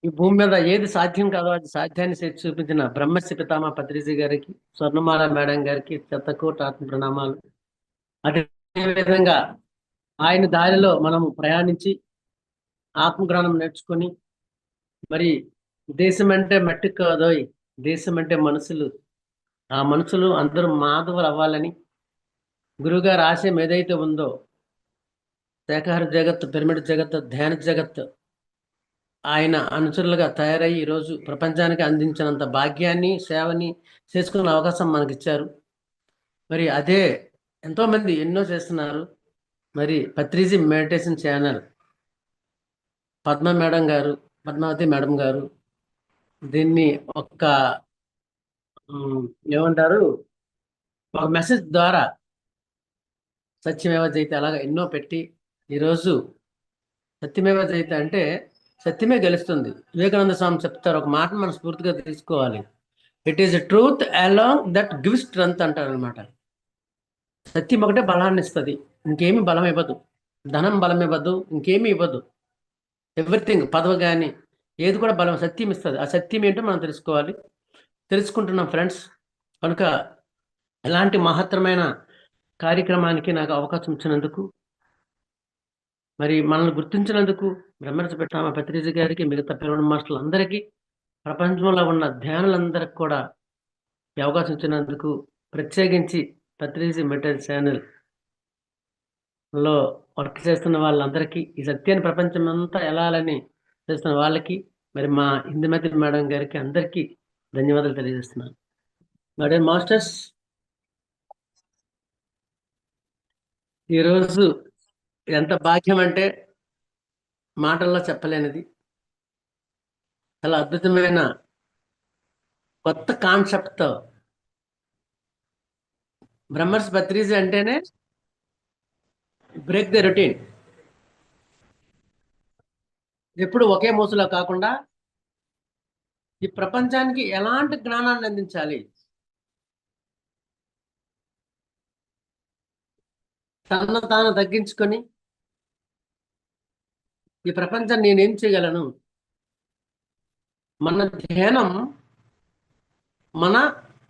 ఈ భూమి మీద ఏది సాధ్యం కాదో అది సాధ్యాన్ని చేసి చూపించిన బ్రహ్మశ్రీ పితామహ పత్రిజీ గారికి, స్వర్ణమాల మేడం గారికి శతకోటి ఆత్మ ప్రణామాలు. అదే విధంగా ఆయన దారిలో మనము ప్రయాణించి ఆత్మజ్ఞానం నేర్చుకొని, మరి దేశం అంటే మట్టి కాదోయ్, దేశం అంటే మనుషులు, ఆ మనుషులు అందరూ మాధవులు అవ్వాలని గురువుగారు ఆశయం ఏదైతే ఉందో, శాకాహార జగత్, పిరమిడ్ జగత్, ధ్యాన జగత్ ఆయన అనుచరులుగా తయారై ఈరోజు ప్రపంచానికి అందించినంత భాగ్యాన్ని, సేవని చేసుకునే అవకాశం మనకిచ్చారు. మరి అదే ఎంతోమంది ఎన్నో చేస్తున్నారు. మరి Patriji meditation channel Padma madam గారు, పద్మావతి మేడం గారు దీన్ని ఒక ఏమంటారు, ఒక మెసేజ్ ద్వారా సత్యమేవ జయతే అలాగా ఎన్నో పెట్టి ఈరోజు సత్యమేవ జయతే అంటే సత్యమే గెలుస్తుంది. వివేకానంద స్వామి చెప్తారు, ఒక మాట మనం స్ఫూర్తిగా తీసుకోవాలి. It is truth along that give strength అంటారు అనమాట. సత్యం ఒకటే బలాన్ని ఇస్తుంది, ఇంకేమి బలం ఇవ్వదు. ధనం బలం ఇవ్వదు, ఇంకేమి ఇవ్వదు. ఎవ్రీథింగ్, పదవి కానీ ఏది కూడా బలం, సత్యం ఇస్తుంది. ఆ సత్యం ఏంటో మనం తెలుసుకోవాలి. తెలుసుకుంటున్నాం ఫ్రెండ్స్. కనుక ఎలాంటి మహత్తరమైన కార్యక్రమానికి నాకు అవకాశం ఇచ్చినందుకు, మరి మనల్ని గుర్తించినందుకు బ్రహ్మర్షి పితామహ పత్రిజీ గారికి, మిగతా పిరమిడ్ మాస్టర్లు అందరికీ, ప్రపంచంలో ఉన్న ధ్యానులందరికీ కూడా ఈ అవకాశం ఇచ్చినందుకు, ప్రత్యేకించి పత్రిజీ మెడిటేషన్ ఛానల్ లో వర్క్ చేస్తున్న వాళ్ళందరికీ, ఈ సత్యాన్ని ప్రపంచం అంతా వెళ్ళాలని చేస్తున్న వాళ్ళకి, మరి మా ఇందుమతి మేడం గారికి అందరికీ ధన్యవాదాలు తెలియజేస్తున్నాను. మేడం మాస్టర్స్, ఈరోజు ఎంత భాగ్యం అంటే మాటల్లో చెప్పలేనిది. చాలా అద్భుతమైన కొత్త కాన్సెప్ట్తో బ్రహ్మర్షి పత్రిజీ అంటేనే బ్రేక్ ద రొటీన్. ఎప్పుడు ఒకే మోసులో కాకుండా ఈ ప్రపంచానికి ఎలాంటి జ్ఞానాన్ని అందించాలి, తనను తాను తగ్గించుకొని ఈ ప్రపంచాన్ని నేనేం చేయగలను. మన ధ్యానం మన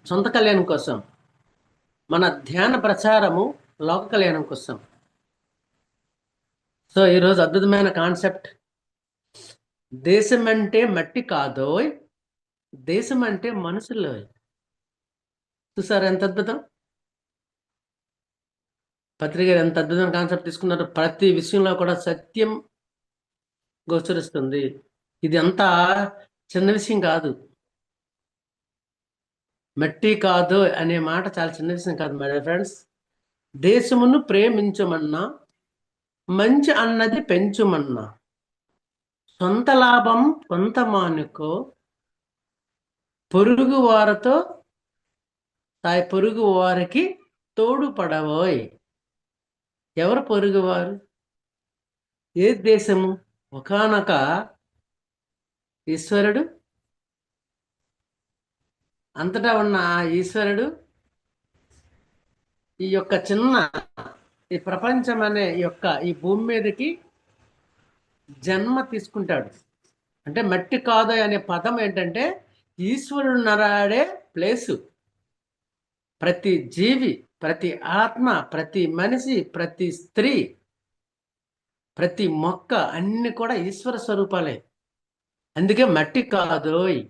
సొంత కళ్యాణం కోసం, మన ధ్యాన ప్రచారము లోక కళ్యాణం కోసం. సో ఈరోజు అద్భుతమైన కాన్సెప్ట్, దేశం అంటే మట్టి కాదోయ్, దేశం అంటే మనుషులు. చూసారు ఎంత అద్భుతం, పత్రిక ఎంత అద్భుతమైన కాన్సెప్ట్ తీసుకున్నారు. ప్రతి విషయంలో కూడా సత్యం గోచరిస్తుంది. ఇది అంతా చిన్న విషయం కాదు. మట్టి కాదు అనే మాట చాలా చిన్న విషయం కాదు మై ఫ్రెండ్స్. దేశమును ప్రేమించమన్నా, మంచి అన్నది పెంచుమన్నా, సొంత లాభం కొంత మానుకో, పొరుగు వారితో పొరుగు వారికి తోడుపడవోయ్. ఎవరు పొరుగువారు? ఏ దేశము? ఒకానొక ఈశ్వరుడు, అంతటా ఉన్న ఆ ఈశ్వరుడు ఈ యొక్క చిన్న ఈ ప్రపంచం అనే ఈ భూమి మీదకి జన్మ తీసుకుంటాడు. అంటే మట్టి కాదు అనే పదం ఏంటంటే ఈశ్వరుడు నరాడే ప్లేసు. ప్రతి జీవి, ప్రతి ఆత్మ, ప్రతి మనిషి, ప్రతి స్త్రీ, ప్రతి మొక్క అన్ని కూడా ఈశ్వర స్వరూపాలే. అందుకే మట్టి కాదోయ్.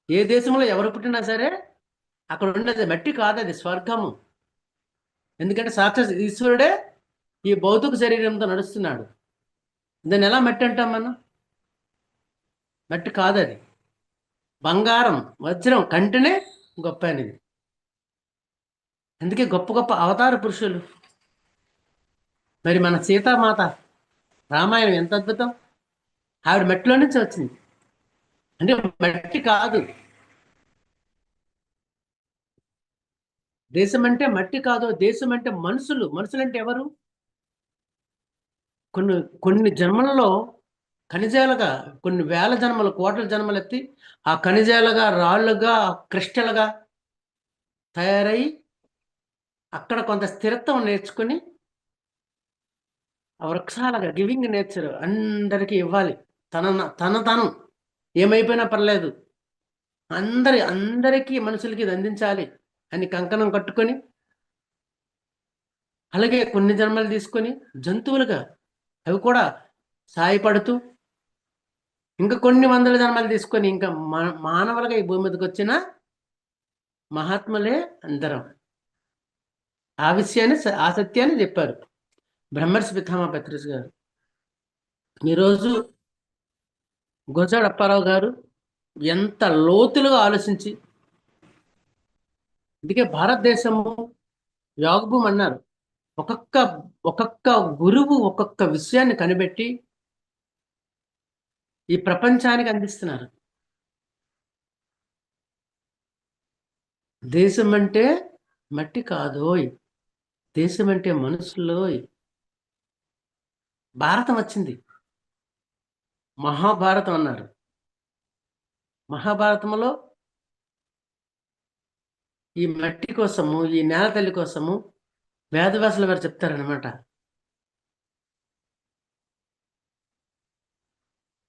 ఏ దేశంలో ఎవరు పుట్టినా సరే అక్కడ ఉండేది మట్టి కాదు, అది స్వర్గము. ఎందుకంటే సాక్షాత్ ఈశ్వరుడే ఈ భౌతిక శరీరంతో నడుస్తున్నాడు. దాన్ని ఎలా మట్టి అంటాం మనం? మట్టి కాదు అది, బంగారం, వజ్రం కంటేనే గొప్ప అనేది. అందుకే గొప్ప గొప్ప అవతార పురుషులు. మరి మన సీతామాత రామాయణం ఎంత అద్భుతం, ఆవిడ మట్టిలో నుంచి వచ్చింది. అంటే మట్టి కాదు, దేశం అంటే మట్టి కాదు, దేశం అంటే మనుషులు. మనుషులు అంటే ఎవరు? కొన్ని కొన్ని జన్మలలో ఖనిజాలుగా, కొన్ని వేల జన్మలు, కోట్ల జన్మలు ఎత్తి ఆ ఖనిజాలుగా, రాళ్ళుగా, క్రిస్టల్గా తయారై అక్కడ కొంత స్థిరత్వం నేర్చుకుని ఆ వృక్షాలుగా గివింగ్ నేచర్ అందరికీ ఇవ్వాలి. తన తను ఏమైపోయినా పర్లేదు, అందరికీ మనుషులకి ఇది అందించాలి అని కంకణం కట్టుకొని, అలాగే కొన్ని జన్మలు తీసుకొని జంతువులుగా అవి కూడా సాయపడుతూ, ఇంకా కొన్ని వందల జన్మలు తీసుకొని ఇంకా మానవులుగా ఈ భూమి మీదకి వచ్చిన మహాత్ములే అందరం. ఆ విషయాన్ని, ఆ సత్యాన్ని చెప్పారు బ్రహ్మర్షి పితామహ పత్రిజీ గారు. ఈరోజు గురజాడ అప్పారావు గారు ఎంత లోతులుగా ఆలోచించి, అందుకే భారతదేశము యోగభూమి అన్నారు. ఒక్కొక్క ఒక్కొక్క గురువు ఒక్కొక్క విషయాన్ని కనిపెట్టి ఈ ప్రపంచానికి అందిస్తున్నారు. దేశం అంటే మట్టి కాదోయ్, దేశం అంటే మనుషుల్లోయ్. భారతం వచ్చింది, మహాభారతం అన్నారు. మహాభారతంలో ఈ మట్టి కోసము, ఈ నేల తల్లి కోసము వేదవ్యాసుల వారు చెప్తారనమాట.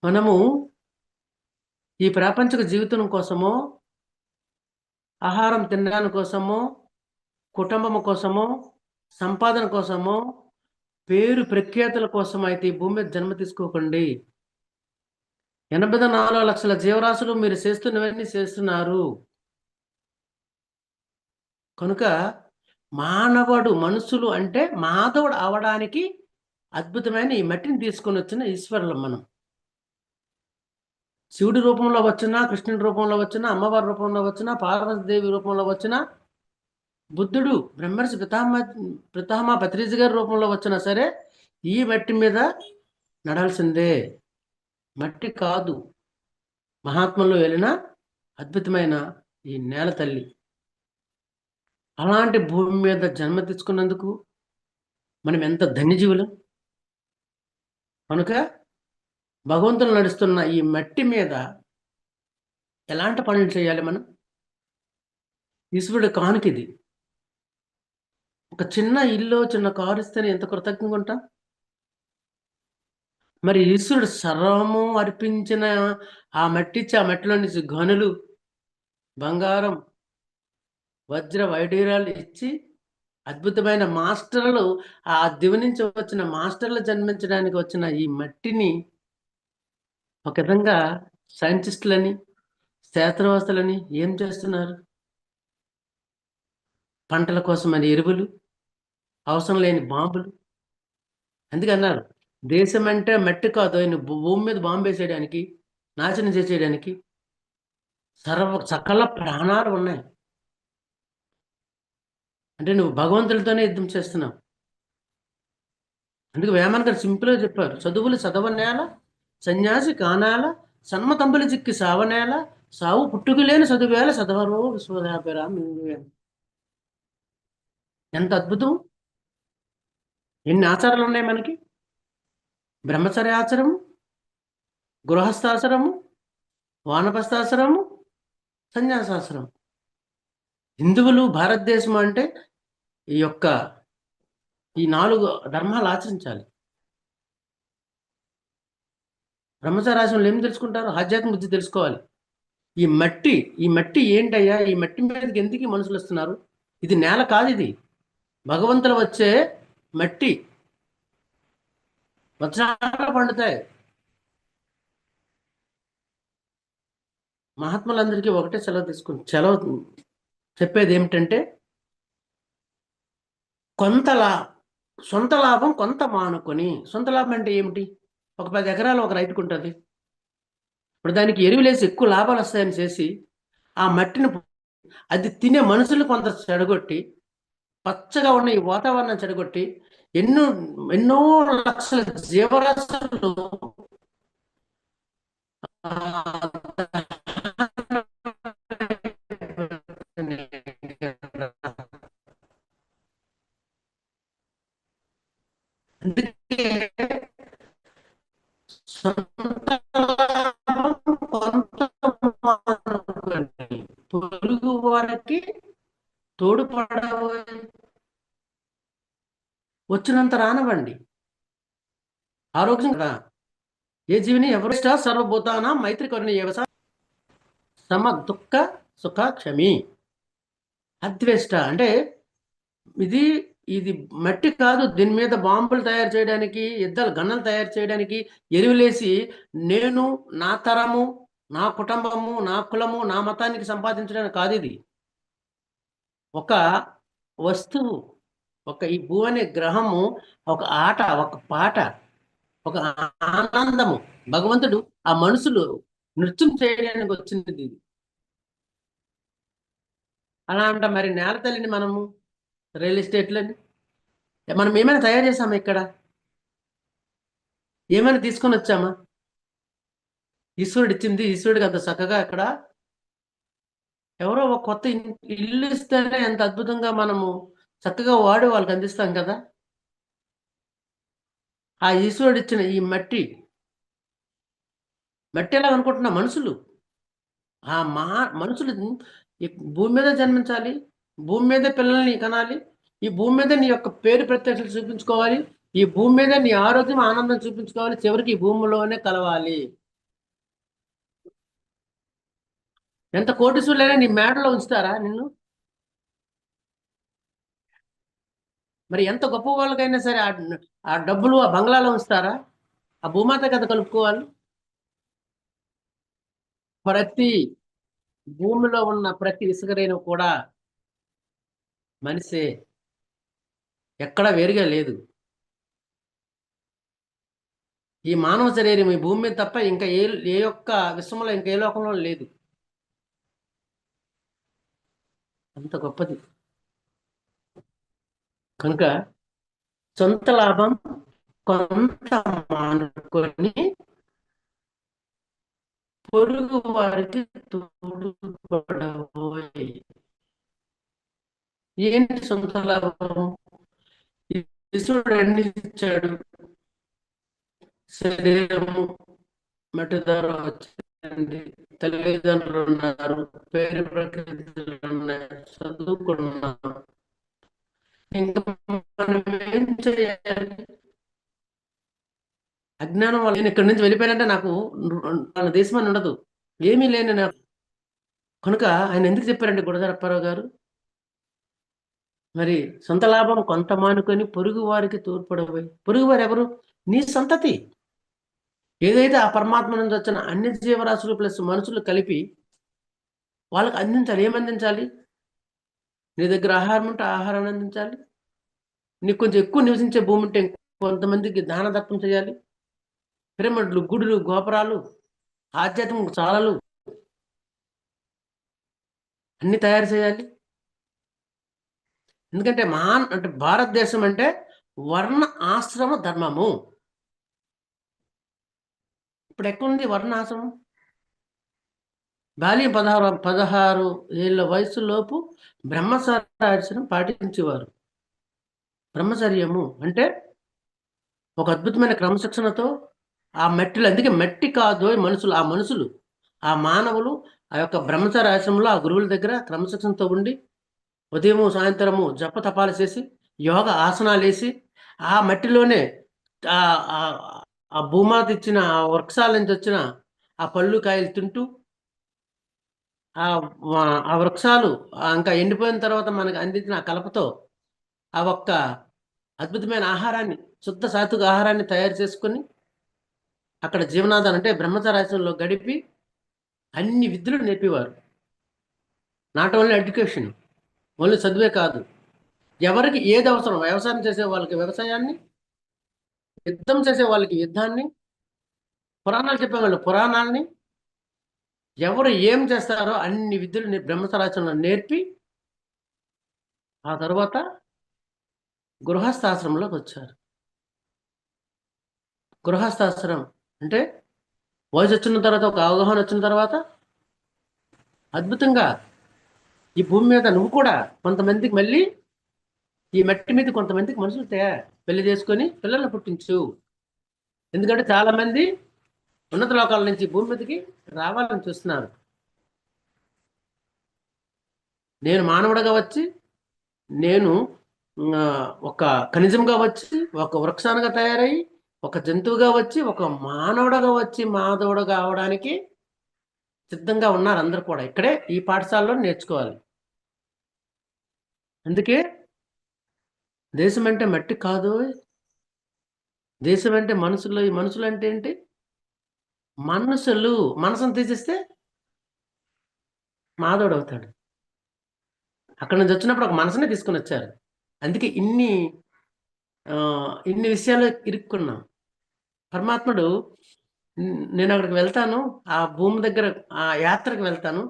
మనము ఈ ప్రాపంచిక జీవితం కోసమో, ఆహారం తినడానికి కోసమో, కుటుంబం కోసమో, సంపాదన కోసమో, పేరు ప్రఖ్యాతుల కోసం అయితే ఈ భూమి మీద జన్మ తీసుకోకండి. 84 లక్షల జీవరాశులు మీరు చేస్తున్నవన్నీ చేస్తున్నారు. కనుక మానవుడు, మనుషులు అంటే మాధవుడు అవడానికి అద్భుతమైన ఈ మట్టిని తీసుకొని వచ్చిన ఈశ్వరులం మనం. శివుడి రూపంలో వచ్చినా, కృష్ణుడి రూపంలో వచ్చినా, అమ్మవారి రూపంలో వచ్చినా, పార్వతీదేవి రూపంలో వచ్చినా, బుద్ధుడు బ్రహ్మర్షి పితామహ పత్రిజీ గారి రూపంలో వచ్చినా సరే ఈ మట్టి మీద నడాల్సిందే. మట్టి కాదు, మహాత్ముల్లో వెళ్ళిన అద్భుతమైన ఈ నేల తల్లి. అలాంటి భూమి మీద జన్మ తీసుకున్నందుకు మనం ఎంత ధన్యజీవులం. కనుక భగవంతులు నడుస్తున్న ఈ మట్టి మీద ఎలాంటి పనులు చేయాలి మనం? ఈశ్వరుడు కానుకిది. ఒక చిన్న ఇల్లు, చిన్న కారు ఇస్తేనే ఎంత కృతజ్ఞంగా ఉంటాం. మరి ఈశ్వరుడు సర్వము అర్పించిన ఆ మట్టిచ్చి, ఆ మట్టిలో నుంచి గనులు, బంగారం, వజ్ర వైడూర్యాలు ఇచ్చి అద్భుతమైన మాస్టర్లు, ఆ దివి నుంచి వచ్చిన మాస్టర్లు జన్మించడానికి వచ్చిన ఈ మట్టిని ఒక విధంగా సైంటిస్టులని, శాస్త్రవేత్తలని ఏం చేస్తున్నారు? పంటల కోసమని ఎరువులు, అవసరం లేని బాంబులు. అందుకన్నారు దేశం అంటే మట్టి కాదు, ఆయన భూమి మీద బాంబు వేసేయడానికి, నాశనం చేసేయడానికి సకల ప్రాణాలు ఉన్నాయి. అంటే నువ్వు భగవంతులతోనే యుద్ధం చేస్తున్నావు. అందుకే వేమన్ గారు సింపుల్గా చెప్పారు, చదువులు చదవనేల, సన్యాసి కానాల, సన్మతంబులు చిక్కి సావనేల, సావు పుట్టుకులేని చదువేల, చదవరో విశ్వవ్యాపరా. ఎంత అద్భుతం! ఎన్ని ఆచారాలు ఉన్నాయి మనకి. బ్రహ్మచర్యాచరము, గృహస్థాశ్రము, వానప్రస్థాశ్రము, సన్యాసాశ్రమం. హిందువులు భారతదేశం అంటే ఈ 4 ధర్మాలు ఆచరించాలి. బ్రహ్మచారాశ్రమంలో ఏం తెలుసుకుంటారు? ఆధ్యాత్మిక బుద్ధి తెలుసుకోవాలి. ఈ మట్టి ఏంటయ్యా? ఈ మట్టి మీదకి ఎందుకు మనుషులు వస్తున్నారు? ఇది నేల కాదు, ఇది భగవంతులు వచ్చే మట్టి. వజ్రాలు పండుతాయి. మహాత్ములందరికీ ఒకటే సెలవు చెప్పేది ఏమిటంటే, సొంత లాభం కొంత మానుకొని. సొంత లాభం అంటే ఏమిటి? ఒక 10 ఎకరాలు ఒక రైతుకు ఉంటుంది. ఇప్పుడు దానికి ఎరువులేసి ఎక్కువ లాభాలు వస్తాయని చేసి ఆ మట్టిని, అది తినే మనుషులు కొంత చెడగొట్టి, పచ్చగా ఉన్న ఈ వాతావరణం చెడగొట్టి, ఎన్నో లక్షల జీవరాశులు అందుకే పొరుగు వారికి తోడుపడవ వచ్చినంత రానివ్వండి. ఆరోగ్యం కదా. ఏ జీవిని ఎవరిష్ట సర్వభూతాన మైత్రి కరుణ ఏవస సమ దుఃఖ సుఖ క్షమి. అద్వేష్ట అంటే ఇది ఇది మట్టి కాదు. దీని మీద బాంబులు తయారు చేయడానికి, యుద్ధాలు గన్నలు తయారు చేయడానికి, ఎరువులేసి నేను, నా తరము, నా కుటుంబము, నా కులము, నా మతానికి సంపాదించడానికి కాదు. ఇది ఒక వస్తువు, ఒక ఈ భూ అనే గ్రహము ఒక ఆట, ఒక పాట, ఒక ఆనందము. భగవంతుడు ఆ మనుషులు నృత్యం చేయడానికి వచ్చింది ఇది. అలా అంట మరి నేల తల్లిని మనము రియల్ ఎస్టేట్లని మనం ఏమైనా తయారు చేసామా? ఇక్కడ ఏమైనా తీసుకొని వచ్చామా? ఈశ్వరుడు ఇచ్చింది, ఈశ్వరుడికి అంత చక్కగా అక్కడ ఎవరో ఒక కొత్త ఇల్లు ఇస్తేనే ఎంత అద్భుతంగా మనము చక్కగా వాడి వాళ్ళకి అందిస్తాం కదా. ఆ ఈశ్వరుడు ఇచ్చిన ఈ మట్టి ఎలా అనుకుంటున్నా మనుషులు, ఆ మనుషులు ఈ భూమి మీద జన్మించాలి, భూమి మీద పిల్లల్ని కనాలి, ఈ భూమి మీద నీ యొక్క పేరు ప్రత్యక్షలు చూపించుకోవాలి, ఈ భూమి మీద నీ ఆరోగ్యం ఆనందం చూపించుకోవాలి, చివరికి ఈ భూమిలోనే కలవాలి. ఎంత కోటీశ్వరులైనా నీ మేడలో ఉంచుతారా నిన్ను? మరి ఎంత గొప్ప వాళ్ళకైనా సరే ఆ డబ్బులు ఆ బంగ్లాలో ఉంచుతారా? ఆ భూమాత కథ కలుపుకోవాలి. ప్రతి భూమిలో ఉన్న ప్రతి ఇసుకరేణు కూడా మనిషే, ఎక్కడ వేరుగా లేదు. ఈ మానవ శరీరం ఈ భూమి మీద తప్ప ఇంకా ఏ యొక్క విశ్వంలో ఇంకా ఏ లోకంలో లేదు. అంత గొప్పది. కనుక సొంత లాభం కొంత మానుకొని పొరుగు వారికి తోడ్పడబోయే. ఏంటి సొంత లాభం? ఈశ్వరుడు అన్ని ఇచ్చాడు. శరీరము మట్టి ద్వారా వచ్చింది, తల్లిదండ్రులు ఉన్నారు, పేరు ప్రకృతులు ఉన్నాయి, చదువుకున్నాం. ఇంకా మనం ఏం చేయాలి? అజ్ఞానం వల్ల నేను ఇక్కడి నుంచి వెళ్ళిపోయానంటే నాకు మన దేశం అని ఉండదు, ఏమీ లేని నాకు. కనుక ఆయన ఎందుకు చెప్పారంటే గురజాడ అప్పారావు గారు, మరి సొంత లాభం కొంత మానుకొని పొరుగు వారికి తోడ్పడబోయి. పొరుగు వారు ఎవరు? నీ సంతతి. ఏదైతే ఆ పరమాత్మ నుంచి వచ్చిన అన్ని జీవరాశులు ప్లస్ మనుషులు కలిపి వాళ్ళకి అందించాలి. ఏమందించాలి? నీ దగ్గర ఆహారం ఉంటే ఆహారాన్ని అందించాలి. నీకు కొంచెం ఎక్కువ నివసించే భూమి ఉంటే కొంతమందికి దాన దత్తం చేయాలి. పిరమిడ్లు, గుడులు, గోపురాలు, ఆధ్యాత్మిక చాలలు అన్ని తయారు చేయాలి. ఎందుకంటే అంటే భారతదేశం అంటే వర్ణ ఆశ్రమ ధర్మము. ఇప్పుడు ఎక్కడుంది వర్ణ ఆశ్రమం? బాల్యం 16 ఏళ్ళ వయసులోపు బ్రహ్మచర్యాన్ని పాటించేవారు. బ్రహ్మచర్యము అంటే ఒక అద్భుతమైన క్రమశిక్షణతో ఆ మట్టిలో, అందుకే మట్టి కాదు మనుషులు, ఆ మనుషులు, ఆ మానవులు ఆ యొక్క బ్రహ్మచర్య ఆశ్రమంలో ఆ గురువుల దగ్గర క్రమశిక్షణతో ఉండి ఉదయము సాయంత్రము జప తపాలు చేసి యోగ ఆసనాలు వేసి ఆ మట్టిలోనే ఆ భూమాత ఇచ్చిన ఆ వృక్షాల నుంచి వచ్చిన ఆ పళ్ళు కాయలు తింటూ ఆ వృక్షాలు ఇంకా ఎండిపోయిన తర్వాత మనకు అందించిన ఆ కలపతో ఆ ఒక్క అద్భుతమైన ఆహారాన్ని, శుద్ధ సాత్విక ఆహారాన్ని తయారు చేసుకొని అక్కడ జీవనాధారం అంటే బ్రహ్మచర్యాశ్రమంలో గడిపి అన్ని విద్యలు నేర్పేవారు. నాట్ ఓన్లీ ఎడ్యుకేషన్, ఓన్లీ చదువే కాదు, ఎవరికి ఏది అవసరం, వ్యవసాయం చేసే వాళ్ళకి వ్యవసాయాన్ని, యుద్ధం చేసే వాళ్ళకి యుద్ధాన్ని, పురాణాలు చెప్పేవాళ్ళు పురాణాలని, ఎవరు ఏం చేస్తారో అన్ని విద్యలు బ్రహ్మచర్యాశ్రమంలో నేర్పి ఆ తర్వాత గృహస్థాశ్రమంలోకి వచ్చారు. గృహస్థాశ్రమం అంటే వయసు వచ్చిన తర్వాత, ఒక అవగాహన వచ్చిన తర్వాత అద్భుతంగా ఈ భూమి మీద నువ్వు కూడా కొంతమందికి మళ్ళీ ఈ మట్టి మీద కొంతమందికి మనుషులు పెళ్లి చేసుకొని పిల్లల్ని పుట్టించు. ఎందుకంటే చాలా మంది ఉన్నత లోకాల నుంచి భూమి మీదకి రావాలని చూస్తున్నారు. నేను మానవుడిగా వచ్చి, నేను ఒక ఖనిజంగా వచ్చి, ఒక వృక్షానిగా తయారయ్యి ఒక జంతువుగా వచ్చి ఒక మానవుడుగా వచ్చి మాధవుడుగా అవడానికి సిద్ధంగా ఉన్నారు అందరు కూడా. ఇక్కడే ఈ పాఠశాలలో నేర్చుకోవాలి. అందుకే దేశం అంటే మట్టి కాదు, దేశం అంటే మనుషులు. ఈ మనుషులు అంటే ఏంటి? మనసులు. మనసును తీసేస్తే మాధవుడు అవుతాడు. అక్కడ నుంచి వచ్చినప్పుడు ఒక మనసునే తీసుకొని వచ్చారు. అందుకే ఇన్ని విషయాలు ఇరుక్కున్నాం. పరమాత్ముడు నేను అక్కడికి వెళ్తాను, ఆ భూమి దగ్గర ఆ యాత్రకు వెళ్తాను.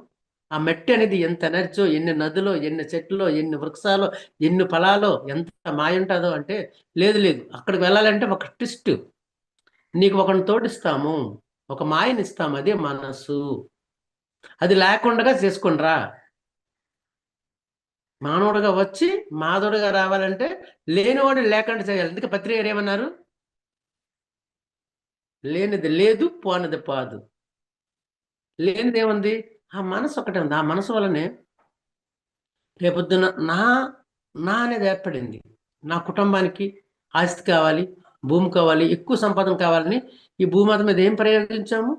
ఆ మట్టి అనేది ఎంత ఎనర్జీ, ఎన్ని నదులో, ఎన్ని చెట్లో, ఎన్ని వృక్షాలో, ఎన్ని ఫలాలో, ఎంత మాయ ఉంటుందో అంటే, లేదు లేదు అక్కడికి వెళ్ళాలంటే ఒక ట్విస్ట్. నీకు ఒకరిని తోడిస్తాము, ఒక మాయని ఇస్తాము, అదే మనస్సు. అది లేకుండా చేసుకుండ్రా. మానవుడిగా వచ్చి మాధవుడిగా రావాలంటే లేనివాడు లేకుండా చేయాలి. అందుకే పత్రిక ఏమన్నారు? లేనిది లేదు, పోనిది పాదు. లేనిది ఏముంది? ఆ మనసు ఒకటే ఉంది. ఆ మనసు వల్లనే రేపొద్దున నా అనేది ఏర్పడింది. నా కుటుంబానికి ఆస్తి కావాలి, భూమి కావాలి, ఎక్కువ సంపాదన కావాలని ఈ భూమాత మీద ఏం ప్రయోగించాము?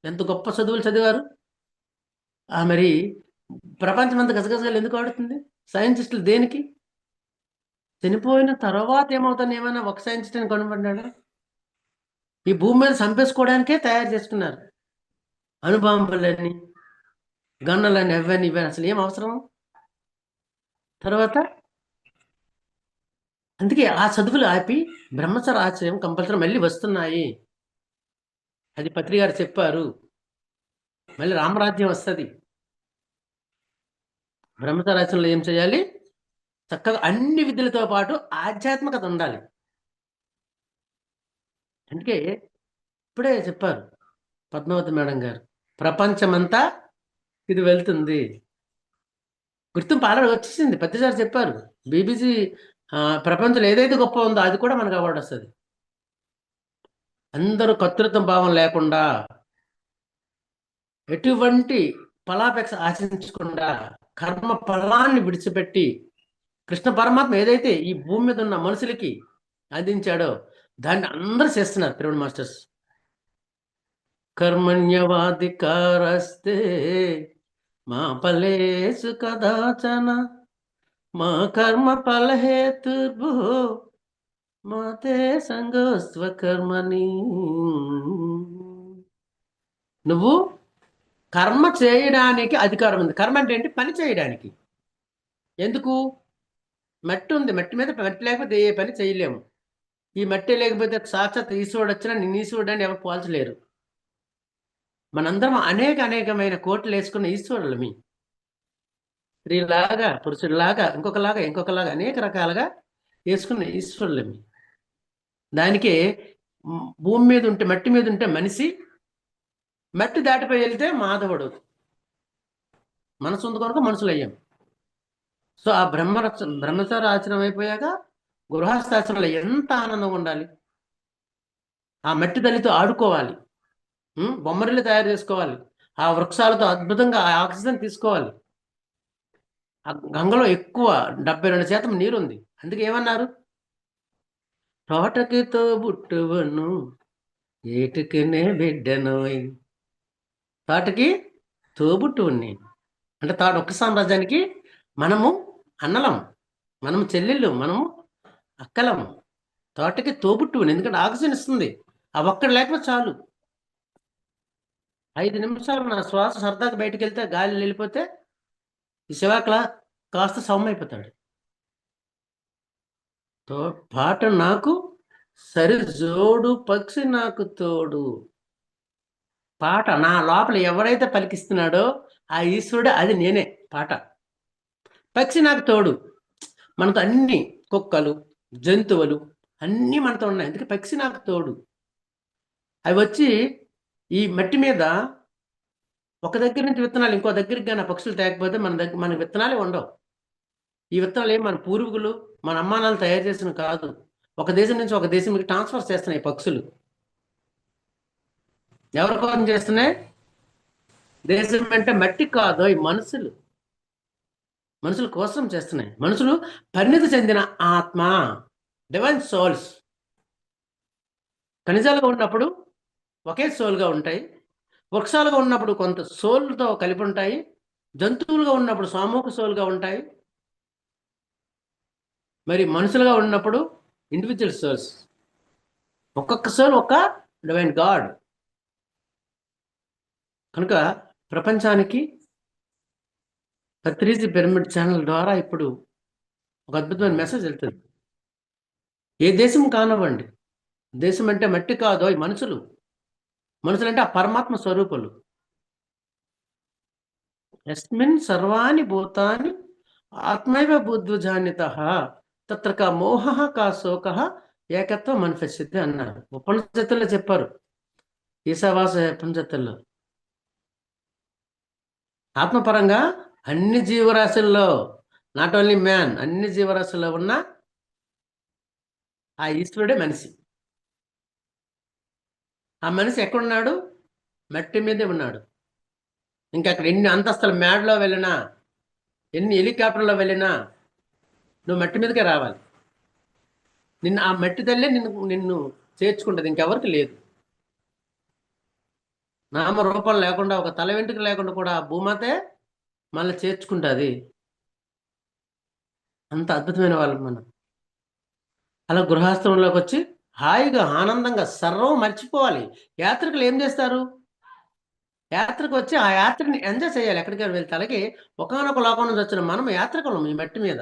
ఎంత గొప్ప చదువులు చదివారు. మరి ప్రపంచం అంతా గజగజలు ఎందుకు ఆడుతుంది? సైంటిస్టులు దేనికి? చనిపోయిన తర్వాత ఏమవుతాను? ఏమైనా ఒక సైంటిస్ట్ అని కనుగొన్నాడా? ఈ భూమి మీద చంపేసుకోవడానికే తయారు చేసుకున్నారు అణుబాంబులని, గన్నులని, ఇవన్నీ అసలు ఏం అవసరం? తర్వాత అందుకే ఆ చదువులు ఆపి బ్రహ్మచర్య ఆశ్రయం కంపల్సరీ మళ్ళీ వస్తున్నాయి. అది పత్రి గారు చెప్పారు. మళ్ళీ రామరాజ్యం వస్తుంది. బ్రహ్మచర్య ఆశ్రమంలో ఏం చేయాలి? చక్కగా అన్ని విద్యలతో పాటు ఆధ్యాత్మికత ఉండాలి. అందుకే ఇప్పుడే చెప్పారు పద్మావతి మేడం గారు, ప్రపంచమంతా ఇది వెళ్తుంది. గుర్తింపు ఆల్రెడీ వచ్చేసింది. పెద్దసారి చెప్పారు. బీబీసీ ప్రపంచంలో ఏదైతే గొప్ప ఉందో అది కూడా మనకు అవార్డు వస్తుంది. అందరూ కర్తృత్వ భావం లేకుండా, ఎటువంటి ఫలాపేక్ష ఆశించకుండా, కర్మ ఫలాన్ని విడిచిపెట్టి కృష్ణ పరమాత్మ ఏదైతే ఈ భూమి మీద ఉన్న మనుషులకి అందించాడో దాన్ని అందరూ చేస్తున్నారు. పిరమిడ్ మాస్టర్స్ కర్మణ్యవాధికారస్తే మా ఫలేషు కదాచన మా కర్మ ఫలహేతుర్భో మాతే సంగోస్వ కర్మని. నువ్వు కర్మ చేయడానికి అధికారం ఉంది. కర్మ అంటే ఏంటి? పని చేయడానికి. ఎందుకు? మట్టి ఉంది, మట్టి మీద మట్టి లేకపోతే ఏ పని చేయలేము. ఈ మట్టి లేకపోతే సాక్షాత్ ఈశ్వరుడు వచ్చినా నిన్ను ఈశ్వరుడు అని ఎవరు పోల్చలేరు. మనందరం అనేకమైన కోట్లు వేసుకున్న ఈశ్వరులమి. స్త్రీలాగా, పురుషుడిలాగా, ఇంకొకలాగా అనేక రకాలుగా వేసుకున్న ఈశ్వరులమి. దానికే భూమి మీద ఉంటే, మట్టి మీద ఉంటే మనిషి, మట్టి దాటిపోయి వెళ్తే మాధవుడు. మనసు ఉంది కనుక మనుషులు అయ్యాం. సో ఆ బ్రహ్మచార ఆచరణ అయిపోయాక గృహస్థాశ్రమంలో ఎంత ఆనందంగా ఉండాలి. ఆ మట్టి తల్లితో ఆడుకోవాలి, బొమ్మరిల్లు తయారు చేసుకోవాలి, ఆ వృక్షాలతో అద్భుతంగా ఆక్సిజన్ తీసుకోవాలి. ఆ గంగలో ఎక్కువ 72% నీరు ఉంది. అందుకే ఏమన్నారు? తోటకి తోబుట్టువను ఏటుకునే బిడ్డను. తోటకి తోబుట్టువుని అంటే తోట ఒక్క సామ్రాజ్యానికి మనము అన్నలం, మనము చెల్లెళ్ళు, మనము అక్కలం. తోటకి తోబుట్టువుని, ఎందుకంటే ఆక్సిజన్ ఇస్తుంది. ఆ ఒక్కడు లేకపోతే చాలు. 5 నిమిషాలు నా శ్వాస సరదాగా బయటకు వెళ్తే, గాలి వెళ్ళిపోతే ఈ శివాకల కాస్త సౌమ్యమైపోతాడు. పాట నాకు సరి జోడు, పక్షి నాకు తోడు. పాట నా లోపల ఎవరైతే పలికిస్తున్నాడో ఆ ఈశ్వరుడు, అది నేనే. పాట పక్షి నాకు తోడు. మనతో అన్ని కుక్కలు, జంతువులు అన్నీ మనతో ఉన్నాయి. అందుకే పక్షి నాకు తోడు. అవి వచ్చి ఈ మట్టి మీద ఒక దగ్గర నుంచి విత్తనాలు ఇంకో దగ్గరికి కానీ పక్షులు తేకపోతే మన విత్తనాలే ఉండవు. ఈ విత్తనాలు ఏం మన పూర్వీకులు, మన అమ్మానాలు తయారు చేసిన కాదు. ఒక దేశం నుంచి ఒక దేశంకి ట్రాన్స్ఫర్ చేస్తున్నాయి పక్షులు. ఎవరి కోసం చేస్తున్నాయి? దేశం అంటే మట్టి కాదు, ఈ మనుషుల కోసం చేస్తున్నాయి. మనుషులు పరిణితి చెందిన ఆత్మ, డివైన్ సోల్స్. ఖనిజాలుగా ఉన్నప్పుడు ఒకే సోల్గా ఉంటాయి. వృక్షాలుగా ఉన్నప్పుడు కొంత సోల్తో కలిపి ఉంటాయి. జంతువులుగా ఉన్నప్పుడు సామూహిక సోల్గా ఉంటాయి. మరి మనుషులుగా ఉన్నప్పుడు ఇండివిజువల్ సోల్స్. ఒక్కొక్క సోల్ ఒక డివైన్ గాడ్. కనుక ప్రపంచానికి పత్రిజీ పిరమిడ్ ఛానల్ ద్వారా ఇప్పుడు ఒక అద్భుతమైన మెసేజ్ వెళ్తుంది. ఏ దేశం కానివ్వండి, దేశం అంటే మట్టి కాదు, అవి మనుషులు. మనుషులు అంటే ఆ పరమాత్మ స్వరూపులు. యస్మిన్ సర్వాణి భూతాని ఆత్మైవ బుద్ధ్వజాన్యతః తత్ర కా మోహ కా శోక ఏకత్వం మనిపిస్తుంది అన్నారు. ఉపనిషత్తుల్లో చెప్పారు, ఈశావాస ఉపనిషత్తుల్లో. ఆత్మపరంగా అన్ని జీవరాశుల్లో, నాట్ ఓన్లీ మ్యాన్, అన్ని జీవరాశుల్లో ఉన్న ఆ ఈశ్వరుడే మనిషి. ఆ మనిషి ఎక్కడున్నాడు? మట్టి మీదే ఉన్నాడు. ఇంకా అక్కడ ఎన్ని అంతస్తుల మేడలో వెళ్ళినా, ఎన్ని హెలికాప్టర్లో వెళ్ళినా నువ్వు మట్టి మీదకే రావాలి. నిన్ను ఆ మట్టి తల్లే నిన్ను చేర్చుకుంటుంది, ఇంకెవరికి లేదు. నామరూపం లేకుండా, ఒక తల వెంట్రుక లేకుండా కూడా ఆ భూమాతే మనల్ని చేర్చుకుంటుంది. అంత అద్భుతమైన వాళ్ళు మనం. అలా గృహస్థంలోకి వచ్చి హాయిగా ఆనందంగా సర్వం మర్చిపోవాలి. యాత్రికులు ఏం చేస్తారు? యాత్రకు వచ్చి ఆ యాత్రని ఎంజాయ్ చేయాలి. ఎక్కడికైనా వెళ్ళి తలకి ఒకనొక లోకం నుంచి వచ్చిన మనం యాత్రికులం ఈ మట్టి మీద.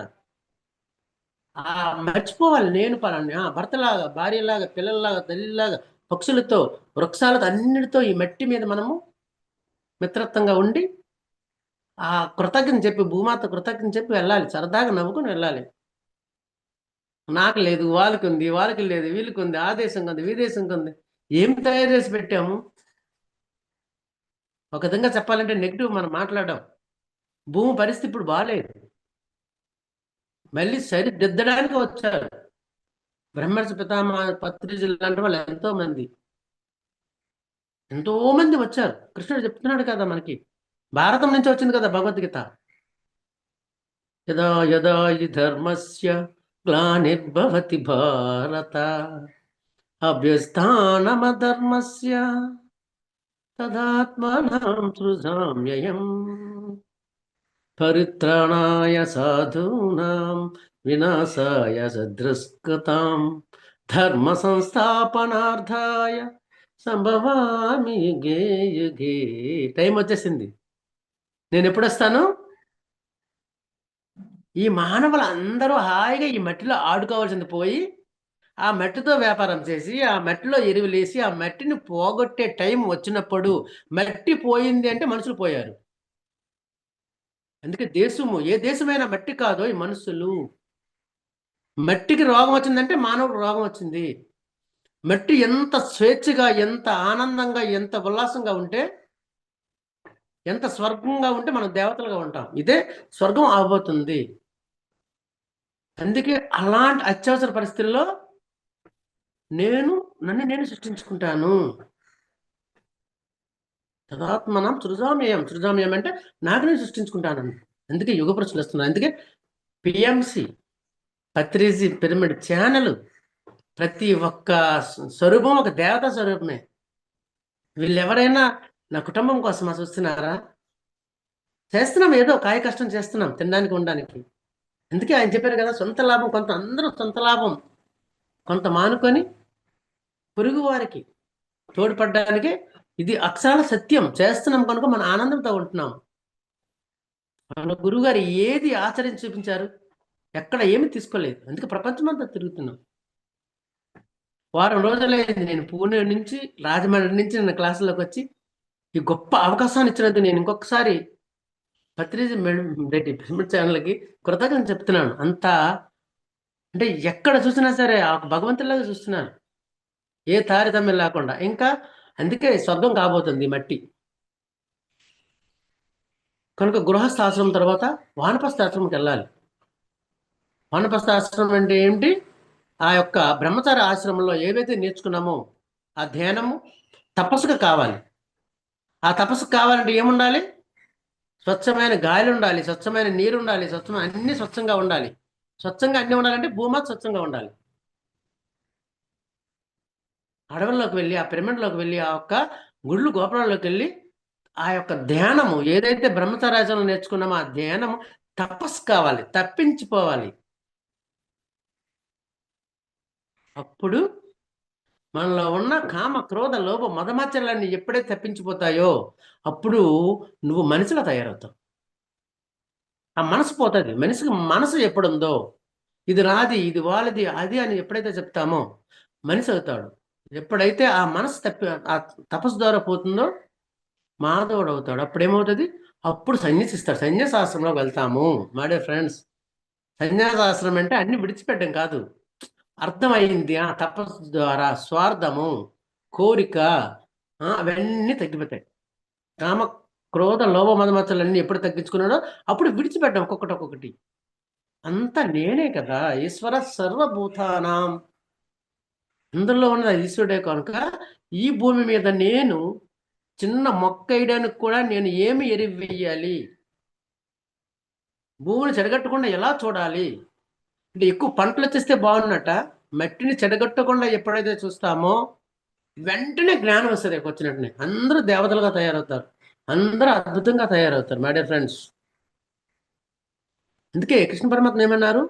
ఆ మర్చిపోవాలి. నేను పలానా భర్తలాగా, భార్యలాగా, పిల్లల్లాగా, తల్లిలాగా, పక్షులతో, వృక్షాలతో, అన్నిటితో ఈ మట్టి మీద మనము మిత్రత్వంగా ఉండి ఆ కృతజ్ఞత చెప్పి, భూమాత కృతజ్ఞత చెప్పి వెళ్ళాలి. సరదాగా నవ్వుకుని వెళ్ళాలి. నాకు లేదు, వాళ్ళకి ఉంది, వాళ్ళకి లేదు, వీళ్ళకి ఉంది, ఆ దేశం ఉంది, ఈ దేశం ఉంది. ఏం తయారు చేసి పెట్టాము? ఒక విధంగా చెప్పాలంటే నెగిటివ్ మనం మాట్లాడడం. భూమి పరిస్థితి ఇప్పుడు బాగాలేదు. మళ్ళీ సరిదిద్దడానికి వచ్చారు బ్రహ్మర్షి పితామహ పత్రిజులు లాంటి వాళ్ళు ఎంతో మంది వచ్చారు. కృష్ణుడు చెప్తున్నాడు కదా మనకి, భారతం నుంచి వచ్చింది కదా భగవద్గీత. యదా యదా ఈ ధర్మస్య గ్లానిర్భవతి భారత అభ్యస్థానమధర్మస్య తదాత్మానం సృజామ్యయం పరిత్రాణాయ సాధూనాం వినాశాయ సద్రస్కతాం ధర్మ సంస్థాపనార్థాయ సంభవామి యుగే యుగే. టైం వచ్చేసింది. నేను ఎప్పుడు వస్తాను? ఈ మానవులు అందరూ హాయిగా ఈ మట్టిలో ఆడుకోవాల్సింది పోయి ఆ మట్టితో వ్యాపారం చేసి, ఆ మట్టిలో ఎరువులేసి, ఆ మట్టిని పోగొట్టే టైం వచ్చినప్పుడు, మట్టి పోయింది అంటే మనుషులు పోయారు. అందుకే దేశము, ఏ దేశమైనా మట్టి కాదు, ఈ మనుషులు. మట్టికి రోగం వచ్చిందంటే మానవుడు రోగం వచ్చింది. మట్టి ఎంత స్వేచ్ఛగా, ఎంత ఆనందంగా, ఎంత ఉల్లాసంగా ఉంటే, ఎంత స్వర్గంగా ఉంటే మనం దేవతలుగా ఉంటాం. ఇదే స్వర్గం అవబోతుంది. అందుకే అలాంటి అత్యవసర పరిస్థితుల్లో నన్ను నేను సృష్టించుకుంటాను. తదాత్మనం సృజామ్యయం. సృజామ్యం అంటే నాకు నేను సృష్టించుకుంటాను. అందుకే యుగ ప్రశ్నలు వస్తున్నాయి. అందుకే పిఎంసి పత్రిజీ పిరమిడ్ ఛానల్ ప్రతి ఒక్క స్వరూపం ఒక దేవతా స్వరూపమే. వీళ్ళెవరైనా నా కుటుంబం కోసం చూస్తున్నారా? చేస్తున్నాం, ఏదో కాయ కష్టం చేస్తున్నాం, తినడానికి ఉండడానికి. అందుకే ఆయన చెప్పారు కదా, సొంత లాభం కొంత, అందరూ సొంత లాభం కొంత మానుకొని పొరుగు వారికి తోడ్పడడానికి. ఇది అక్షరాల సత్యం. చేస్తున్నాం కనుక మన ఆనందంతో ఉంటున్నాం. మన గురువుగారు ఏది ఆచరించి చూపించారు? ఎక్కడ ఏమి తీసుకోలేదు. అందుకే ప్రపంచమంతా తిరుగుతున్నాం. వారం రోజులైంది నేను పూణే నుంచి, రాజమండ్రి నుంచి నిన్న క్లాసులోకి వచ్చి ఈ గొప్ప అవకాశాన్ని ఇచ్చినందుకు నేను ఇంకొకసారి పత్రిజీ రెడ్డి పిరమిడ్ ఛానల్కి కృతజ్ఞత చెప్తున్నాను. అంతా అంటే ఎక్కడ చూసినా సరే ఆ భగవంతులాగా చూస్తున్నాను, ఏ తారతమ్యం లేకుండా. ఇంకా అందుకే స్వర్గం కాబోతుంది ఈ మట్టి. కనుక గృహస్థాశ్రమం తర్వాత వానప్రస్థాశ్రమంకి వెళ్ళాలి. వానప్రస్థాశ్రమం అంటే ఏమిటి? ఆ యొక్క బ్రహ్మచారి ఆశ్రమంలో ఏవైతే నేర్చుకున్నామో ఆ ధ్యానము తపస్సుగా కావాలి. ఆ తపస్సు కావాలంటే ఏముండాలి? స్వచ్ఛమైన గాలి ఉండాలి, స్వచ్ఛమైన నీరు ఉండాలి, స్వచ్ఛమైన అన్ని స్వచ్ఛంగా ఉండాలి. స్వచ్ఛంగా అన్ని ఉండాలంటే భూమాత స్వచ్ఛంగా ఉండాలి. అడవుల్లోకి వెళ్ళి ఆ పిరమిడ్లోకి వెళ్ళి ఆ యొక్క గుళ్ళు గోపురాల్లోకి వెళ్ళి ఆ యొక్క ధ్యానము ఏదైతే బ్రహ్మచర్యాచరణ నేర్చుకున్నామో ఆ ధ్యానము తపస్సు కావాలి, తప్పించిపోవాలి. అప్పుడు మనలో ఉన్న కామ క్రోధ లోభ మదమాచర్యాలన్నీ ఎప్పుడైతే తప్పించిపోతాయో అప్పుడు నువ్వు మనిషిలా తయారవుతావు. ఆ మనసు పోతుంది. మనిషికి మనసు ఎప్పుడుందో ఇది రాది, ఇది వాళ్ళది, అది అని ఎప్పుడైతే చెప్తామో మనిషి అవుతాడు. ఎప్పుడైతే ఆ మనసు ఆ తపస్సు ద్వారా పోతుందో మాధవుడు అవుతాడు. అప్పుడు ఏమవుతుంది? అప్పుడు సన్యాసిస్తాడు. సన్యాసాశ్రమంలోకి వెళ్తాము మై డియర్ ఫ్రెండ్స్. సన్యాసాశ్రమం అంటే అన్ని విడిచిపెట్టడం కాదు. అర్థమైంది. ఆ తపస్సు ద్వారా స్వార్థము, కోరిక అవన్నీ తగ్గిపోతాయి. కామ క్రోధ లోభ మదమచ్చలన్నీ ఎప్పుడు తగ్గించుకున్నాడో అప్పుడు విడిచిపెట్టాం ఒక్కొక్కటి ఒక్కొక్కటి. అంతా నేనే కదా, ఈశ్వర సర్వభూతానాం, అందులో ఉన్న ఈశ్వరుడే కనుక ఈ భూమి మీద నేను చిన్న మొక్క వేయడానికి కూడా నేను ఏమి ఎరువు వేయాలి, భూమిని చెడగట్టకుండా ఎలా చూడాలి అంటే ఎక్కువ పంటలు వచ్చేస్తే బాగున్నట్ట. మట్టిని చెడగట్టకుండా ఎప్పుడైతే చూస్తామో వెంటనే జ్ఞానం వస్తుంది. వచ్చినట్టునే అందరూ దేవతలుగా తయారవుతారు, అందరూ అద్భుతంగా తయారవుతారు మై డియర్ ఫ్రెండ్స్. అందుకే కృష్ణ పరమాత్మ ఏమన్నారు?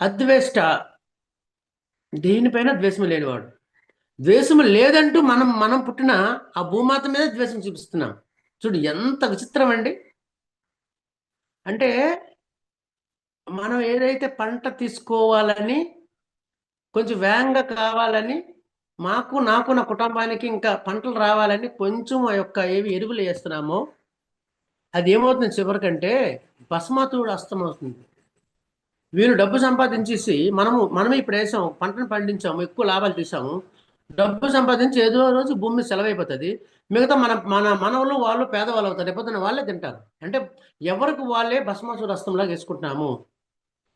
అద్వేష్ట, దేనిపైన ద్వేషము లేనివాడు. ద్వేషము లేదంటూ మనం మనం పుట్టిన ఆ భూమాత మీద ద్వేషం చూపిస్తున్నాం. చూడు ఎంత విచిత్రం అండి. అంటే మనం ఏదైతే పంట తీసుకోవాలని కొంచెం వేగంగా కావాలని నాకు నా కుటుంబానికి ఇంకా పంటలు రావాలని కొంచెం ఆ యొక్క ఏవి ఎరువులు వేస్తున్నామో అది ఏమవుతుంది చివరికంటే భస్మాతుడు అస్తమవుతుంది. వీరు డబ్బు సంపాదించేసి మనమే ఇప్పుడు వేసాము, పంటను పండించాము, ఎక్కువ లాభాలు తీసాము, డబ్బు సంపాదించి ఏదో రోజు భూమి సెలవైపోతుంది. మిగతా మన మన మనవలు వాళ్ళు పేదవాళ్ళు అవుతారు, లేకపోతే వాళ్ళే తింటారు. అంటే ఎవరికి వాళ్ళే భస్మాసుర అస్తంలాగా వేసుకుంటున్నాము.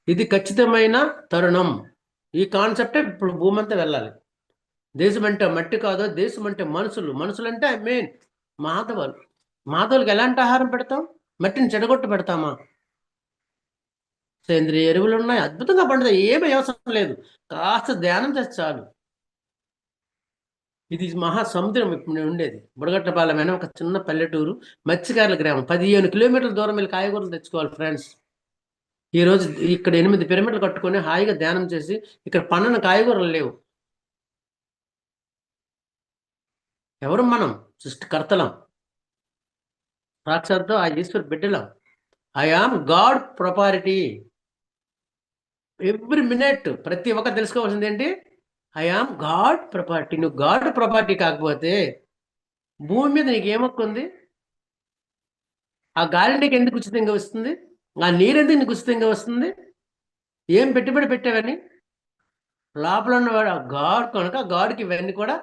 ఇది ఖచ్చితమైన తరుణం. ఈ కాన్సెప్టే ఇప్పుడు భూమి అంతా వెళ్ళాలి. దేశం అంటే మట్టి కాదు, దేశం అంటే మనుషులు. మనుషులంటే మెయిన్ మాధవులు. మాధవులకు ఎలాంటి ఆహారం పెడతాం? మట్టిని చెడగొట్టు పెడతామా? సేంద్రియ ఎరువులు ఉన్నాయి, అద్భుతంగా పండుతాయి, ఏమీ అవసరం లేదు, కాస్త ధ్యానం చేస్తే చాలు. ఇది మహాసముద్రం ఇప్పుడు ఉండేది. బుడగట్టపాలెం అనే ఒక చిన్న పల్లెటూరు, మత్స్యకారుల గ్రామం. 15 కిలోమీటర్ల దూరం వెళ్ళి కాయగూరలు తెచ్చుకోవాలి ఫ్రెండ్స్. ఈ రోజు ఇక్కడ 8 పిరమిడ్లు కట్టుకొని హాయిగా ధ్యానం చేసి ఇక్కడ పన్నెండు కాయగూరలు లేవు. ఎవరు మనం? సృష్టికర్తలం, సాక్షాత్తు ఆ ఈశ్వర్ బిడ్డలం. I am God property. Every minute ప్రతి ఒక్క తెలుసుకోవాల్సింది ఏంటి? I am God property. నువ్వు గాడ్ ప్రాపర్టీ కాకపోతే భూమి మీద నీకు ఏమొక్కుంది? ఆ గాలి నీకు ఎందుకు ఉచితంగా వస్తుంది? ఆ నీరు ఎందుకు నీకు ఉచితంగా వస్తుంది? ఏం పెట్టుబడి పెట్టావని? లోపల ఉన్నవాడు ఆ గాడ్ కనుక గాడ్కి ఇవన్నీ కూడా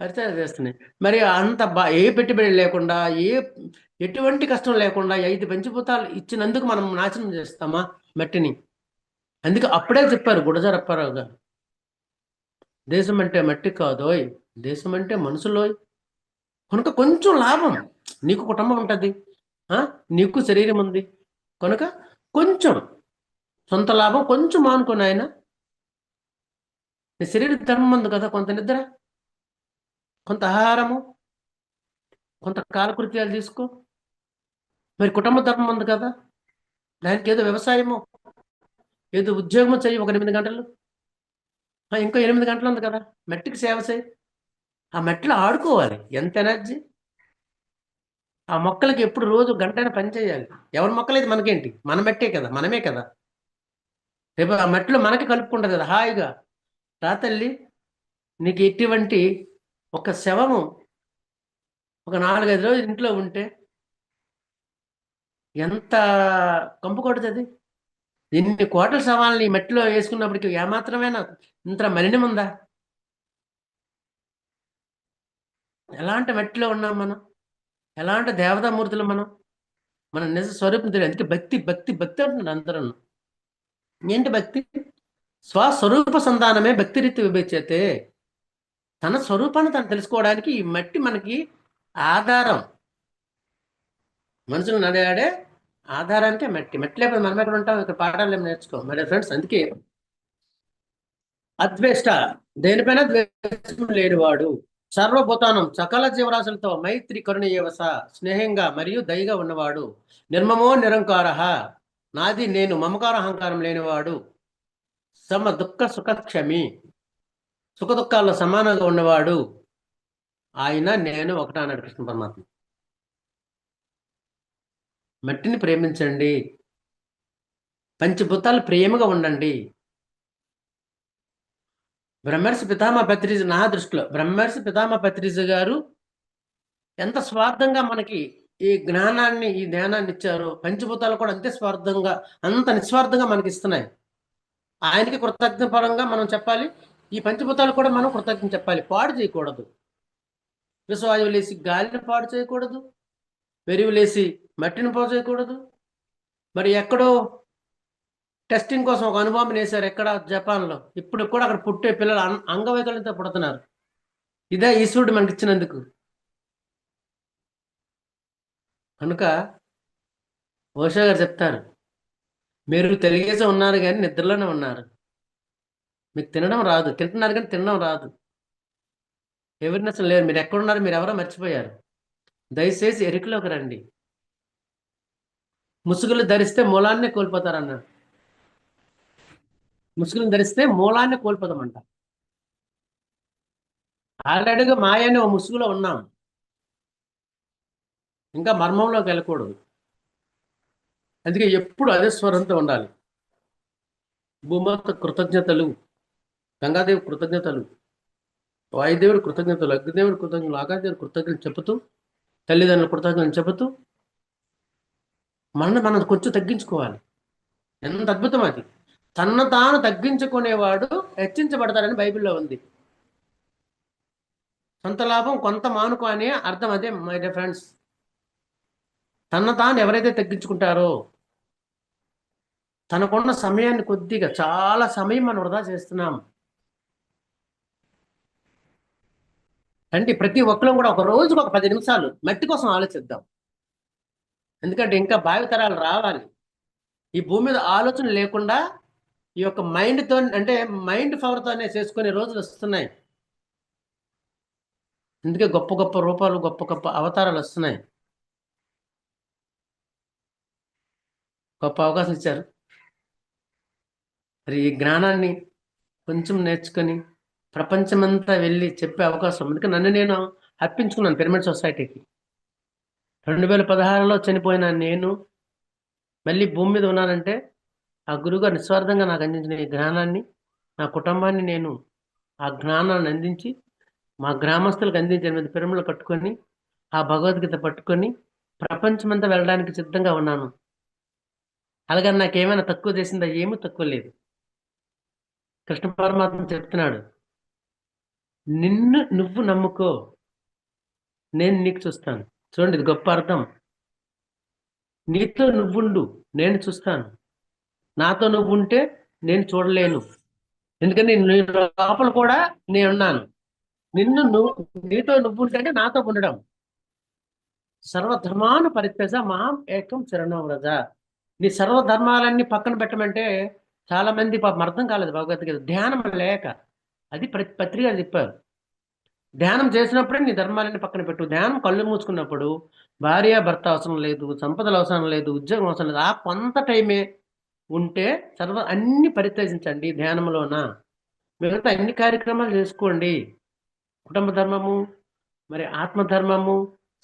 పరిచయం చేస్తున్నాయి. మరి అంత ఏ పెట్టుబడి లేకుండా ఎటువంటి కష్టం లేకుండా 5 పంచభూతాలు ఇచ్చినందుకు మనం నాశనం చేస్తామా మట్టిని? అందుకే అప్పుడే చెప్పారు గుడజార అప్పారావు గారు, దేశం అంటే మట్టి కాదోయ్, దేశం అంటే మనుషులోయ్. కనుక కొంచెం లాభం, నీకు కుటుంబం ఉంటుంది, నీకు శరీరం ఉంది కనుక కొంచెం సొంత లాభం కొంచెం మానుకొని ఆయన నీ శరీర ధర్మం ఉంది కదా, కొంత నిద్ర, కొంత ఆహారము, కొంత కాలకృత్యాలు తీసుకో. మరి కుటుంబ ధర్మం ఉంది కదా, దానికి ఏదో వ్యవసాయము, ఏదో ఉద్యోగము చెయ్యి ఒక 8 గంటలు, ఇంకో 8 గంటలు ఉంది కదా, మట్టికి సేవ చేయి. ఆ మట్టిలో ఆడుకోవాలి. ఎంత ఎనర్జీ! ఆ మొక్కలకి ఎప్పుడు రోజు గంటైనా పని చేయాలి. ఎవరి మొక్కలైతే మనకేంటి, మన మట్టే కదా, మనమే కదా. రేపు ఆ మట్టిలో మనకి కలుపుకుంటుంది కదా హాయిగా. రా తల్లి, నీకు ఎటువంటి ఒక శవము ఒక 4-5 రోజులు ఇంట్లో ఉంటే ఎంత కంపు కొడుతుంది? ఎన్ని కోట్ల శవాలని ఈ మట్టిలో వేసుకున్నప్పటికీ ఏమాత్రమైనా ఇంత మలినం ఉందా? ఎలాంటి మట్టిలో ఉన్నాం మనం? ఎలాంటి దేవతామూర్తులు మనం? మన నిజ స్వరూపం తెలియదు. అందుకే భక్తి భక్తి భక్తి అంటున్నారు అందరూ. ఏంటి భక్తి? స్వస్వరూప సంధానమే భక్తి రీతి విభేచ్యతే. తన స్వరూపాన్ని తను తెలుసుకోవడానికి ఈ మట్టి మనకి ఆధారం. మనుషులు నడియాడే ఆధారానికే మట్టి. మట్టి లేకపోతే మనం ఎక్కడ ఉంటాం? ఇక్కడ పాఠాలు ఏమి నేర్చుకోం మరి ఫ్రెండ్స్. అందుకే అద్వేష్ట, దేనిపైన ద్వేషం లేనివాడు. సర్వభూతానం, సకల జీవరాశులతో మైత్రి కరుణ ఏవస, స్నేహంగా మరియు దయగా ఉన్నవాడు. నిర్మమో నిరంకార, నాది నేను మమకార అహంకారం లేనివాడు. సమ దుఃఖ సుఖక్షమి, సుఖ దుఃఖాల్లో సమానంగా ఉన్నవాడు. ఆయన నేను ఒకటా అన్నాడు కృష్ణ పరమాత్మ. మట్టిని ప్రేమించండి, పంచభూతాలు ప్రేమగా ఉండండి. బ్రహ్మర్షి పితామహ పత్రిజీ, నా దృష్టిలో బ్రహ్మర్షి పితామహ పత్రిజీ గారు ఎంత స్వార్థంగా మనకి ఈ జ్ఞానాన్ని, ఈ జ్ఞానాన్ని ఇచ్చారో, పంచభూతాలు కూడా అంతే స్వార్థంగా, అంత నిస్వార్థంగా మనకి ఇస్తున్నాయి. ఆయనకి కృతజ్ఞ పరంగా మనం చెప్పాలి, ఈ పంచభూతాలు కూడా మనం కృతజ్ఞత చెప్పాలి. పాడు చేయకూడదు. విషవాయువు లేసి గాలిని పాడు చేయకూడదు, వెరువు లేసి మట్టిని పాడు చేయకూడదు. మరి ఎక్కడో టెస్టింగ్ కోసం ఒక అనుభవం వేశారు, ఎక్కడ జపాన్లో. ఇప్పుడు కూడా అక్కడ పుట్టే పిల్లలు అంగవైకల్యంతో పుడుతున్నారు. ఇదే ఈశ్వరుడు మనకి ఇచ్చినందుకు. కనుక ఓషో గారు చెప్తారు, మీరు తెలియజేసి ఉన్నారు కానీ నిద్రలోనే ఉన్నారు. మీకు తినడం రాదు, తింటున్నారు కానీ తినడం రాదు. అవేర్నెస్ లేరు. మీరు ఎక్కడున్నారు, మీరు ఎవరో మర్చిపోయారు. దయచేసి ఎరుకలోకి రండి. ముసుగులు ధరిస్తే మూలాన్నే కోల్పోతారన్నారు. ముసుగులు ధరిస్తే మూలాన్ని కోల్పోతామంట. ఆల్రెడీగా మాయని ఓ ముసుగులో ఉన్నాం, ఇంకా మర్మంలోకి వెళ్ళకూడదు. అందుకే ఎప్పుడు అదే స్వరంతో ఉండాలి. భూమాత కృతజ్ఞతలు, గంగాదేవి కృతజ్ఞతలు, వాయుదేవుడు కృతజ్ఞతలు, అగ్నిదేవుడు కృతజ్ఞతలు, ఆకాశదేవుడు కృతజ్ఞతలు చెబుతూ, తల్లిదండ్రుల కృతజ్ఞతలు చెబుతూ మనం కొంచెం తగ్గించుకోవాలి. ఎంత అద్భుతం అది. తన్ను తాను తగ్గించుకునేవాడు హెచ్చించబడతాడని బైబిల్లో ఉంది. సొంత లాభం కొంత మానుకో అనే అర్థం అదే మై డియర్ ఫ్రెండ్స్. తను తాను ఎవరైతే తగ్గించుకుంటారో, తనకున్న సమయాన్ని కొద్దిగా, చాలా సమయం మనం వృధా చేస్తున్నాం. అంటే ప్రతి ఒక్కరం కూడా ఒక రోజుకు ఒక 10 నిమిషాలు మట్టి కోసం ఆలోచిద్దాం. ఎందుకంటే ఇంకా భావితరాలు రావాలి. ఈ భూమి మీద ఆలోచన లేకుండా ఈ యొక్క మైండ్తో, అంటే మైండ్ పవర్తోనే చేసుకునే రోజులు వస్తున్నాయి. అందుకే గొప్ప గొప్ప రూపాలు, గొప్ప గొప్ప అవతారాలు వస్తున్నాయి. గొప్ప అవకాశం ఇచ్చారు. మరి ఈ జ్ఞానాన్ని కొంచెం నేర్చుకొని ప్రపంచమంతా వెళ్ళి చెప్పే అవకాశం. అందుకే నన్ను నేను అర్పించుకున్నాను పిరమిడ్ సొసైటీకి. 2016లో చనిపోయిన నేను మళ్ళీ భూమి మీద ఉన్నానంటే ఆ గురువుగారు నిస్వార్థంగా నాకు అందించిన ఈ జ్ఞానాన్ని, నా కుటుంబాన్ని నేను ఆ జ్ఞానాన్ని అందించి, మా గ్రామస్తులకు అందించి 8 పిరమిడ్లు కట్టుకొని, ఆ భగవద్గీత పట్టుకొని ప్రపంచమంతా వెళ్ళడానికి సిద్ధంగా ఉన్నాను. అలాగని నాకేమైనా తక్కువ చేసిందా? ఏమీ తక్కువ లేదు. కృష్ణ పరమాత్మ చెప్తున్నాడు, నిన్ను నువ్వు నమ్ముకో, నేను నీకు చూస్తాను. చూడండి, ఇది గొప్ప అర్థం. నీతో నువ్వుండు, నేను చూస్తాను. నాతో నువ్వు ఉంటే నేను చూడలేను. ఎందుకంటే నీ లోపల కూడా నేనున్నాను. నీతో నువ్వు ఉంటే నాతో ఉండడం. సర్వధర్మాను పరిత్యజ మాం ఏకం శరణం వ్రజ. నీ సర్వధర్మాలన్నీ పక్కన పెట్టమంటే చాలా మంది పాపం అర్థం కాలేదు భగవద్గీత. ధ్యానం లేక, అది పత్రిక చెప్పారు. ధ్యానం చేసినప్పుడే నీ ధర్మాలన్నీ పక్కన పెట్టు. ధ్యానం కళ్ళు మూసుకున్నప్పుడు భార్య భర్త అవసరం లేదు, సంపదలు అవసరం లేదు, ఉద్యోగం అవసరం లేదు. ఆ కొంత టైమే ఉంటే అన్ని పరిత్యజించండి ధ్యానంలోన. మిగతా అన్ని కార్యక్రమాలు చేసుకోండి. కుటుంబ ధర్మము, మరి ఆత్మధర్మము,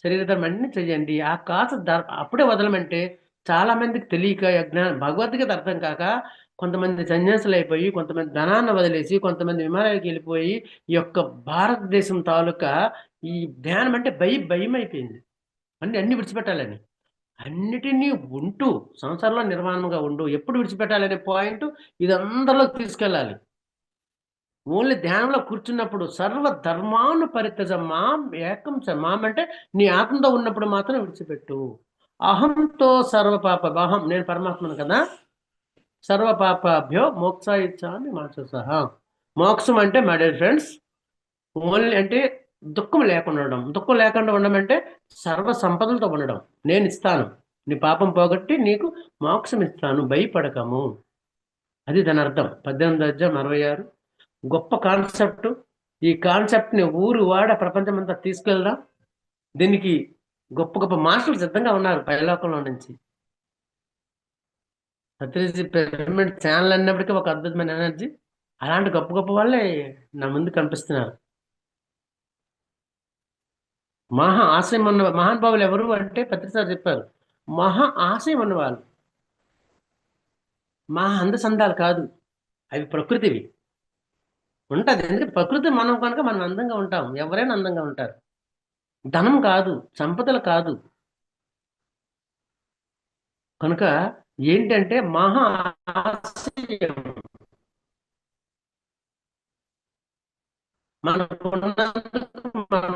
శరీర ధర్మం అన్ని చెయ్యండి. ఆ కాస్త అప్పుడే వదలమంటే చాలా మందికి తెలియక, భగవద్గీత అర్థం కాక కొంతమంది సన్యాసులు అయిపోయి, కొంతమంది ధనాన్ని వదిలేసి, కొంతమంది విమానాలకు వెళ్ళిపోయి, ఈ యొక్క భారతదేశం తాలూకా ఈ ధ్యానం అంటే భయం అయిపోయింది. అన్ని విడిచిపెట్టాలని. అన్నిటినీ ఉంటూ సంసారంలో నిర్మాణంగా ఉండు. ఎప్పుడు విడిచిపెట్టాలనే పాయింట్ ఇది అందరిలోకి తీసుకెళ్ళాలి. ఓన్లీ ధ్యానంలో కూర్చున్నప్పుడు సర్వ ధర్మాను పరిత్యజ మాం ఏకం మాం అంటే నీ ఆత్మతో ఉన్నప్పుడు మాత్రం విడిచిపెట్టు. అహంతో సర్వపాప, నేను పరమాత్మను కదా, సర్వపాపాభ్యో మోక్ష ఇచ్చామి సహా. మోక్షం అంటే మై డియర్ ఫ్రెండ్స్ ఓన్లీ అంటే దుఃఖం లేకుండా ఉండడం. దుఃఖం లేకుండా ఉండడం అంటే సర్వ సంపదలతో ఉండడం. నేను ఇస్తాను, నీ పాపం పోగొట్టి నీకు మోక్షం ఇస్తాను, భయపడకము. అది దాని అర్థం. 18 అధ్యాయం 66 గొప్ప కాన్సెప్ట్. ఈ కాన్సెప్ట్ని ఊరు వాడ ప్రపంచం అంతా తీసుకెళ్దాం. దీనికి గొప్ప గొప్ప మాస్టర్లు సిద్ధంగా ఉన్నారు పైలోకంలో నుంచి. పత్రిజీ పిరమిడ్ ఛానల్ అన్నప్పటికీ ఒక అద్భుతమైన ఎనర్జీ. అలాంటి గొప్ప గొప్ప వాళ్ళే నా ముందు కనిపిస్తున్నారు. మహా ఆశయం ఉన్న మహానుభావులు ఎవరు అంటే పత్రిసారి చెప్పారు, మహా ఆశయం ఉన్నవాళ్ళు. మహా అందచందాలు కాదు, అవి ప్రకృతివి. ఉంటది, ఎందుకంటే ప్రకృతి మనం కనుక మనం అందంగా ఉంటాం, ఎవరైనా అందంగా ఉంటారు. ధనం కాదు, సంపదలు కాదు. కనుక ఏంటంటే మహా ఆశయం. మనకు ఉన్నందుకు మనం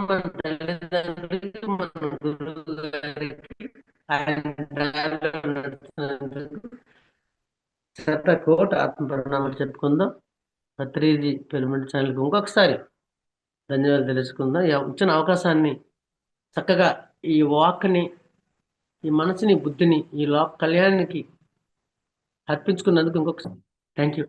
మన తల్లిదండ్రులకి, మన గురువు గారికి, ఆయన దారిలో నడుస్తున్నందుకు శతకోటి ఆత్మ ప్రణామాలు చెప్పుకుందాం. పత్రిజీ పిరమిడ్ ఛానల్కి ఇంకొకసారి ధన్యవాదాలు తెలుసుకుందాం. ఇచ్చిన అవకాశాన్ని చక్కగా ఈ వాక్ని, ఈ మనసుని, బుద్ధిని ఈ లోక కళ్యాణానికి అర్పించుకున్నందుకు ఇంకొకసారి థ్యాంక్ యూ.